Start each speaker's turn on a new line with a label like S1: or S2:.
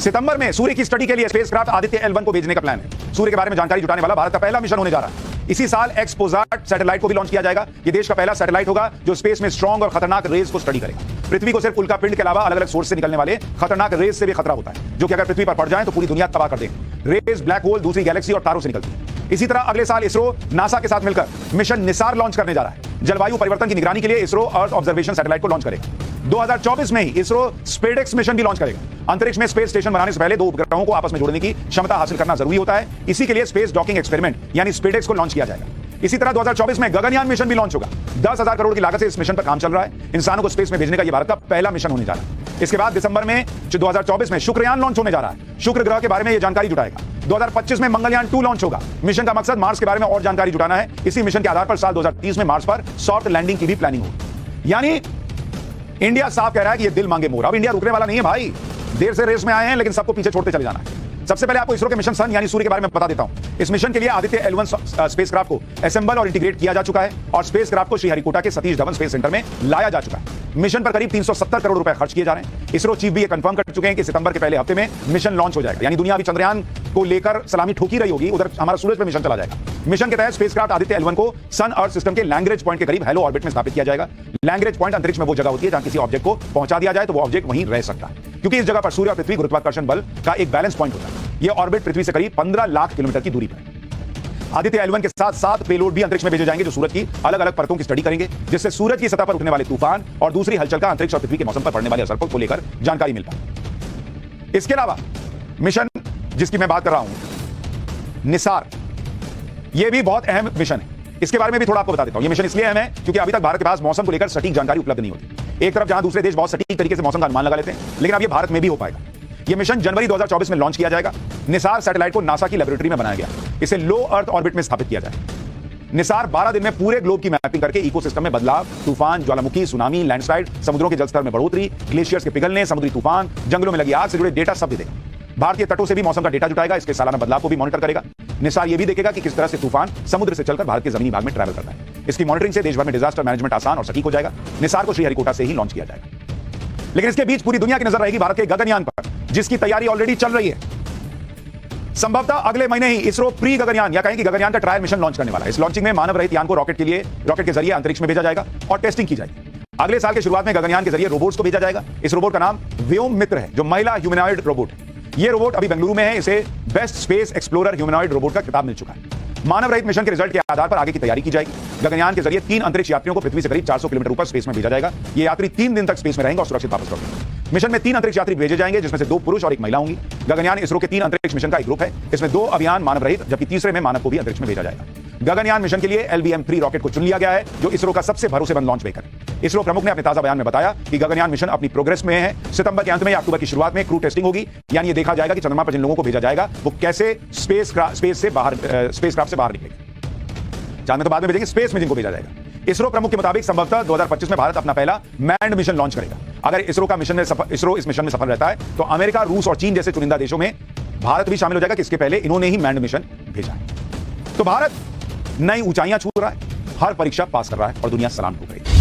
S1: सितंबर में सूर्य की स्टडी के लिए स्पेसक्राफ्ट आदित्य L1 को भेजने का प्लान है। सूर्य के बारे में जानकारी जुटाने वाला भारत का पहला मिशन होने जा रहा है। इसी साल एक्सपोसाट सैटेलाइट को भी लॉन्च किया जाएगा। ये देश का पहला सैटेलाइट होगा जो स्पेस में स्ट्रॉन्ग और खतरनाक रेस को स्टडी करेगा। पृथ्वी को सिर्फ उल्का पिंड के अलावा अलग अलग सोर्स से निकलने वाले खतरनाक रेस से भी खतरा होता है, जो कि अगर पृथ्वी पर पड़ जाए तो पूरी दुनिया तबाह कर देंगे। रेस ब्लैक होल, दूसरी गैलेक्सी और तारों से निकलती है। इसी तरह अगले साल इसरो नासा के साथ मिलकर मिशन निसार लॉन्च करने जा रहा है। जलवायु परिवर्तन की निगरानी के लिए इसरो अर्थ ऑब्जर्वेशन सैटेलाइट को लॉन्च करेगा। 2024 में ही इसरो स्पेडेक्स मिशन भी लॉन्च करेगा। अंतरिक्ष में स्पेस स्टेशन बनाने से पहले दो उपग्रहों को आपस में जोड़ने की क्षमता हासिल करना जरूरी होता है। इसी के लिए स्पेस डॉकिंग एक्सपेरिमेंट यानी स्पेडेक्स को लॉन्च किया जाएगा। इसी तरह 2024 में गगनयान मिशन भी लॉन्च होगा। 10,000 करोड़ की लागत से इस मिशन पर काम चल रहा है। इंसानों को स्पेस में भेजने का यह भारत का पहला मिशन होने जा रहा है। इसके बाद दिसंबर में 2024 में शुक्रयान लॉन्च होने जा रहा है। शुक्र ग्रह के बारे में यह जानकारी जुटाएगा। 2025 में मंगलयान 2 लॉन्च होगा। मिशन का मकसद मार्स के बारे में और जानकारी जुटाना है। इसी मिशन के आधार पर साल 2030 में मार्स पर सॉफ्ट लैंडिंग की भी प्लानिंग होगी। यानी इंडिया साफ कह रहा है कि यह दिल मांगे मोर। अब इंडिया रुकने वाला नहीं है भाई। देर से रेस में आए हैं लेकिन सबको पीछे छोड़ते चले जाना है। सबसे पहले आपको इसरो के मिशन सन यानी सूर्य के बारे में बता देता हूं। इस मिशन के लिए आदित्य L1 स्पेसक्राफ्ट को असेंबल और इंटीग्रेट किया जा चुका है और स्पेसक्राफ्ट को श्रीहरिकोटा के सतीश धवन स्पेस सेंटर में लाया जा चुका है। मिशन पर करीब 370 करोड़ रुपए खर्च किए जा रहे हैं। इसरो चीफ भी ये कंफर्म कर चुके हैं कि सितंबर के पहले हफ्ते में मिशन लॉन्च हो जाएगा। यानी दुनिया अभी चंद्रयान को लेकर सलामी ठोकी रही होगी, उधर हमारा सूरज पर मिशन चला जाएगा। मिशन के तहत स्पेसक्राफ्ट आदित्य L1 को सन अर्थ सिस्टम के लैंग्रेज पॉइंट के करीब हेलो ऑर्बिट में स्थापित किया जाएगा। लैंग्रेज पॉइंट अंतरिक्ष में वो जगह होती है जहां किसी ऑब्जेक्ट को पहुंचा दिया जाए तो वो ऑब्जेक्ट वहीं रह सकता है, क्योंकि इस जगह पर सूर्य और पृथ्वी गुरुत्वाकर्षण बल का एक बैलेंस पॉइंट होता है। यह ऑर्बिट पृथ्वी से करीब 15 लाख किलोमीटर की दूरी पर है। आदित्य L1 के साथ 7 पेलोड भी अंतरिक्ष में भेजे जाएंगे जो सूरज की अलग अलग परतों की स्टडी करेंगे, जिससे सूरज की सतह पर उठने वाले तूफान और दूसरी हलचल का अंतरिक्ष और पृथ्वी के मौसम पर पड़ने वाले असर को लेकर जानकारी मिल पाए। इसके अलावा मिशन जिसकी मैं बात कर रहा हूं निसार, यह भी बहुत अहम मिशन है। इसके बारे में भी थोड़ा आपको बता देता हूं। यह मिशन इसलिए अहम है क्योंकि अभी तक भारत के पास मौसम को लेकर सटीक जानकारी उपलब्ध नहीं होती। एक तरफ जहां दूसरे देश बहुत सटीक तरीके से मौसम का अनुमान लगा लेते हैं, लेकिन अब यह भारत में भी हो पाएगा। यह मिशन जनवरी 2024 में लॉन्च किया जाएगा। निसार सैटेलाइट को नासा की लेबोरेटरी में बनाया गया। इसे लो अर्थ ऑर्बिट में स्थापित किया जाएगा। निसार 12 दिन में पूरे ग्लोब की मैपिंग करके इकोसिस्टम में बदलाव, तूफान, ज्वालामुखी, सुनामी, लैंडस्लाइड, समुद्रों के जलस्तर में बढ़ोतरी, ग्लेशियर्स के पिघलने, समुद्री तूफान, जंगलों में लगी आग से जुड़े डेटा सब भी देगा। भारतीय तटों से भी मौसम का डेटा जुटाएगा। इसके सालाना बदलाव को भी मॉनिटर करेगा। निसार यह भी देखेगा कि किस तरह से तूफान समुद्र से चलकर भारत के जमीनी भाग में ट्रैवल करता है। इसकी मॉनिटरिंग से देश भर में डिजास्टर मैनेजमेंट आसान और सटीक हो जाएगा। निसार को श्रीहरिकोटा से ही लॉन्च किया जाएगा। लेकिन इसके बीच पूरी दुनिया की नजर रहेगी भारत के गगनयान पर, जिसकी तैयारी ऑलरेडी चल रही है। संभवतः अगले महीने ही इसरो प्री गगनयान या कहें कि गगनयान का ट्रायल मिशन लॉन्च करने वाला है। इस लॉन्चिंग में मानव रहित यान को रॉकेट के जरिए अंतरिक्ष में भेजा जाएगा और टेस्टिंग की जाएगी। अगले साल की शुरुआत में गगनयान के जरिए रोबोट्स को भेजा जाएगा। इस रोबोट का नाम व्योम मित्र है, जो महिला ह्यूमनॉइड रोबोट है। यह रोबोट अभी बेंगलुरु में है। इसे best space explorer humanoid robot का खिताब मिल चुका है। मानव रहित मिशन के रिजल्ट के आधार पर आगे की तैयारी की जाएगी। गगनयान के जरिए 3 अंतरिक्ष यात्रियों को पृथ्वी से करीब 400 किलोमीटर ऊपर स्पेस में भेजा जाएगा। ये यात्री 3 दिन तक स्पेस में रहेंगे और सुरक्षित वापस लौटेंगे। मिशन में 3 अंतरिक्ष यात्री भेजे जाएंगे, जिसमें से 2 पुरुष और 1 महिला होंगी। गगनयान इसरो के 3 अंतरिक्ष मिशन का एक ग्रुप है। इसमें 2 अभियान मानव रहित, जबकि तीसरे में मानव को भी अंतरिक्ष में भेजा जाएगा। गगनयान मिशन के लिए LVM-3 रॉकेट को चुन लिया गया है, जो इसरो का सबसे भरोसेमंद लॉन्च व्हीकल है। इसरो प्रमुख ने अपने ताजा बयान में बताया कि गगनयान मिशन अपनी प्रोग्रेस में है। सितंबर के अंत में या अक्टूबर की शुरुआत में क्रू टेस्टिंग होगी, यानी ये देखा जाएगा कि चंद्रमा पर जिन लोगों को भेजा जाएगा वो कैसे स्पेसक्राफ्ट से बाहर निकलेंगे। चांद में तो बाद में भेजेंगे, स्पेस में जिनको भेजा जाएगा। इसरो प्रमुख के मुताबिक संभवतः 2025 में भारत अपना पहला मैन्ड मिशन लॉन्च करेगा। अगर इसरो इस मिशन में सफल रहता है तो अमेरिका, रूस और चीन जैसे चुनिंदा देशों में भारत भी शामिल हो जाएगा कि इसके पहले इन्होंने ही मैन्ड मिशन भेजा है। तो भारत नई ऊंचाइयां छू रहा है, हर परीक्षा पास कर रहा है और दुनिया सलाम ठोक रही है।